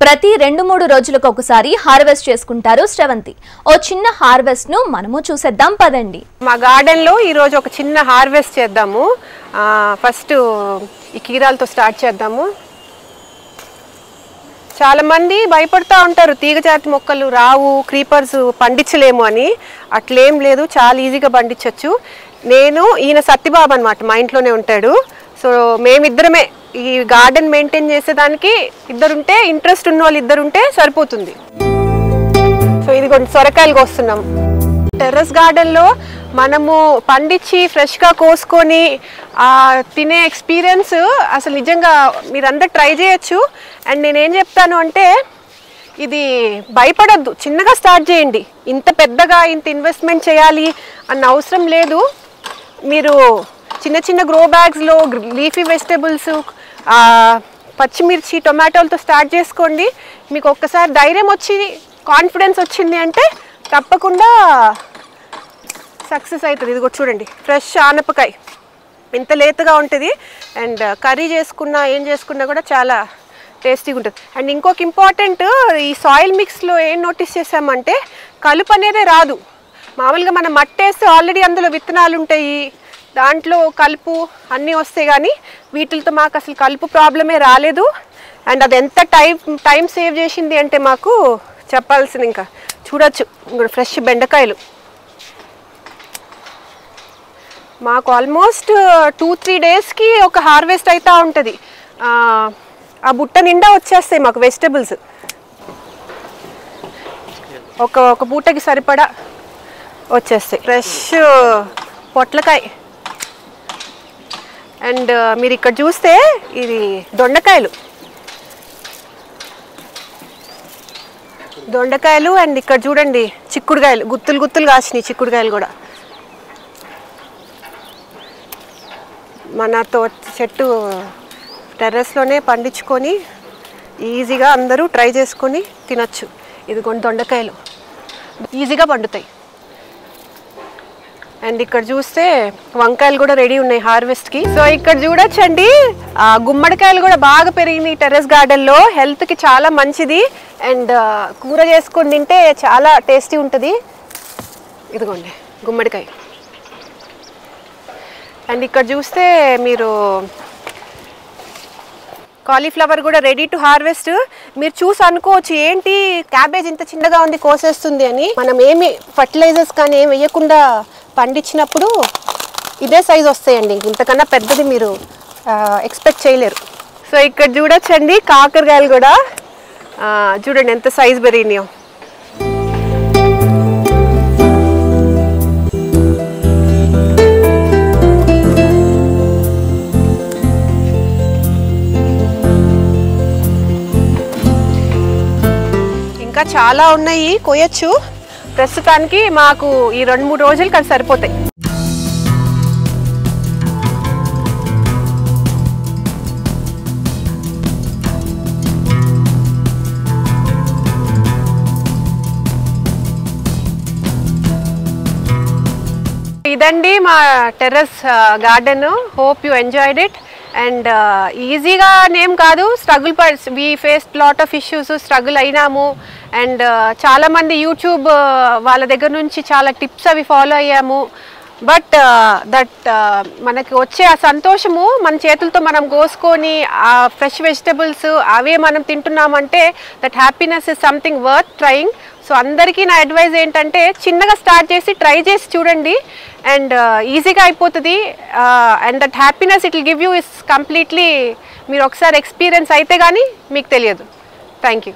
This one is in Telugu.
ప్రతి 2-3 రోజులకు ఒకసారి హార్వెస్ట్ చేసుకుంటారు శ్రవంతి. ఓ చిన్న హార్వెస్ట్ ను మనము చూసేద్దాం పదండి. మా గార్డెన్ లో ఈ రోజు ఒక చిన్న హార్వెస్ట్ చేద్దాము. ఫస్ట్ ఈ కీరాలతో స్టార్ట్ చేద్దాము. చాలా మంది భయపడతా ఉంటారు తీగజాతి మొక్కలు రావు, క్రీపర్స్ పండించలేము అని. అట్లేం లేదు, చాలా ఈజీగా పండించవచ్చు. ఈయన సత్యబాబు అన్నమాట, మా ఇంట్లోనే ఉంటాడు. సో మేమిద్దరమే ఈ గార్డెన్ మెయింటైన్ చేసేదానికి ఇద్దరుంటే, ఇంట్రెస్ట్ ఉన్న వాళ్ళు ఇద్దరుంటే సరిపోతుంది. సో ఇది కొన్ని సొరకాయలు కోస్తున్నాం. టెర్రస్ గార్డెన్లో మనము పండించి ఫ్రెష్గా కోసుకొని తినే ఎక్స్పీరియన్స్ అసలు నిజంగా మీరందరూ ట్రై చేయొచ్చు. అండ్ నేనేం చెప్తాను అంటే, ఇది భయపడద్దు, చిన్నగా స్టార్ట్ చేయండి. ఇంత పెద్దగా ఇంత ఇన్వెస్ట్మెంట్ చేయాలి అన్న అవసరం లేదు. మీరు చిన్న చిన్న గ్రో బ్యాగ్స్లో లీఫీ వెజిటబుల్స్, పచ్చిమిర్చి, టొమాటోలతో స్టార్ట్ చేసుకోండి. మీకు ఒక్కసారి ధైర్యం వచ్చి కాన్ఫిడెన్స్ వచ్చింది అంటే తప్పకుండా సక్సెస్ అవుతుంది. ఇదిగో చూడండి, ఫ్రెష్ ఆనపకాయ ఇంత లేతగా ఉంటుంది. అండ్ కర్రీ చేసుకున్నా ఏం చేసుకున్నా కూడా చాలా టేస్టీగా ఉంటుంది. అండ్ ఇంకొక ఇంపార్టెంట్, ఈ సాయిల్ మిక్స్లో ఏం నోటీస్ చేసామంటే కలుపు అనేదే రాదు. మామూలుగా మనం మట్టేస్తే ఆల్రెడీ అందులో విత్తనాలు ఉంటాయి, దాంట్లో కలుపు అన్నీ వస్తాయి. కానీ వీటితో మాకు అసలు కలుపు ప్రాబ్లమే రాలేదు. అండ్ అది ఎంత టైం సేవ్ చేసింది అంటే మాకు చెప్పాల్సింది. ఇంకా చూడొచ్చు, ఇంకా ఫ్రెష్ బెండకాయలు మాకు ఆల్మోస్ట్ 2-3 డేస్కి ఒక హార్వెస్ట్ అవుతూ ఉంటుంది. ఆ బుట్ట నిండా వచ్చేస్తాయి మాకు వెజిటబుల్స్. ఒక పూటకి సరిపడా వచ్చేస్తాయి. ఫ్రెష్ పొట్లకాయ. అండ్ మీరు ఇక్కడ చూస్తే ఇది దొండకాయలు. అండ్ ఇక్కడ చూడండి చిక్కుడుకాయలు, గుత్తులు కాసినాయి చిక్కుడుకాయలు కూడా. మన చెట్టు టెర్రస్లోనే పండించుకొని ఈజీగా అందరూ ట్రై చేసుకొని తినచ్చు. ఇది కొన్ని దొండకాయలు ఈజీగా పండుతాయి. అండ్ ఇక్కడ చూస్తే వంకాయలు కూడా రెడీ ఉన్నాయి హార్వెస్ట్కి. సో ఇక్కడ చూడొచ్చండి, గుమ్మడికాయలు కూడా బాగా పెరిగినాయి టెర్రస్ గార్డెన్లో. హెల్త్కి చాలా మంచిది. అండ్ కూర చేసుకొని తింటే చాలా టేస్టీ ఉంటుంది. ఇదిగోండి గుమ్మడికాయ. అండ్ ఇక్కడ చూస్తే మీరు కాలీఫ్లవర్ కూడా రెడీ టు హార్వెస్ట్. మీరు చూసి అనుకోవచ్చు, ఏంటి క్యాబేజ్ ఇంత చిన్నగా ఉంది కోసేస్తుంది అని. మనం ఏమి ఫర్టిలైజర్స్ కానీ ఏమి వేయకుండా పండించినప్పుడు ఇదే సైజ్ వస్తాయండి. ఇంతకన్నా పెద్దది మీరు ఎక్స్పెక్ట్ చేయలేరు. సో ఇక్కడ చూడొచ్చండి కాకరకాయలు కూడా చూడండి ఎంత సైజ్ పెరిగినాయో. ఇంకా చాలా ఉన్నాయి, కోయచ్చు. ప్రస్తుతానికి మాకు ఈ 2-3 రోజులకి అది సరిపోతాయి. ఇదండి మా terrace garden. Hope you enjoyed it. And ఈజీగా నేమ్ కాదు, we faced lot of issues, struggle అయినాము. అండ్ చాలామంది యూట్యూబ్ వాళ్ళ దగ్గర నుంచి చాలా టిప్స్ అవి ఫాలో అయ్యాము. బట్ మనకి వచ్చే ఆ సంతోషము, మన చేతులతో మనం కోసుకొని ఆ ఫ్రెష్ వెజిటబుల్స్ అవే మనం తింటున్నామంటే that happiness is something worth trying. So అందరికీ నా అడ్వైజ్ ఏంటంటే, చిన్నగా స్టార్ట్ చేసి ట్రై చేసి చూడండి. అండ్ ఈజీగా అయిపోతుంది. And that happiness it will give you is completely, మీరు ఒకసారి ఎక్స్పీరియన్స్ అయితే కానీ మీకు తెలియదు. Thank you.